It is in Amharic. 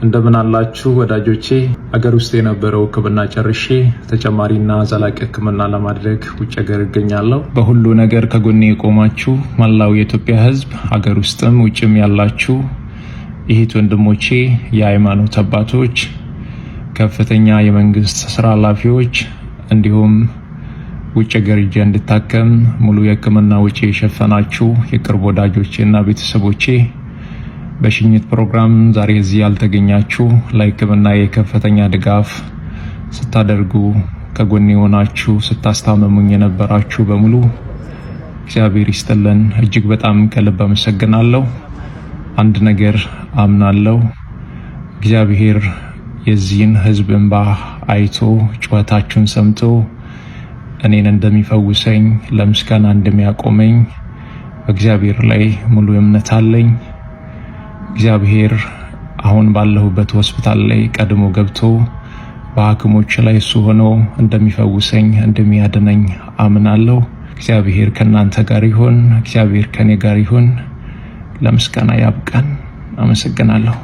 እንደምን አላችሁ ወዳጆቼ? አገር ውስጥ የነበረው ሕክምና ጨርሼ ተጨማሪና ዘላቂ ሕክምና ለማድረግ ውጭ ሀገር እገኛለሁ። በሁሉ ነገር ከጎኔ የቆማችሁ መላው የኢትዮጵያ ሕዝብ አገር ውስጥም ውጭም ያላችሁ እህት ወንድሞቼ፣ የሃይማኖት አባቶች፣ ከፍተኛ የመንግስት ስራ ኃላፊዎች እንዲሁም ውጭ ሀገር ሄጄ እንድታከም ሙሉ የሕክምና ወጪ የሸፈናችሁ የቅርብ ወዳጆቼና ቤተሰቦቼ፣ በሽኝት ፕሮግራም ዛሬ እዚህ ያልተገኛችሁ ለሕክምና የከፍተኛ ድጋፍ ስታደርጉ ከጎኔ ሆናችሁ ስታስታመሙኝ የነበራችሁ በሙሉ እግዚአብሔር ይስጥልን። እጅግ በጣም ከልብ አመሰግናለሁ። አንድ ነገር አምናለሁ፣ እግዚአብሔር የዚህን ህዝብ እንባ አይቶ ጩኸታችሁን ሰምቶ እኔን እንደሚፈውሰኝ ለምስጋና እንደሚያቆመኝ በእግዚአብሔር ላይ ሙሉ እምነት አለኝ። እግዚአብሔር አሁን ባለሁበት ሆስፒታል ላይ ቀድሞ ገብቶ በሐኪሞች ላይ እሱ ሆኖ እንደሚፈውሰኝ እንደሚያድነኝ አምናለሁ። እግዚአብሔር ከእናንተ ጋር ይሁን። እግዚአብሔር ከኔ ጋር ይሁን። ለምስጋና ያብቃን። አመሰግናለሁ።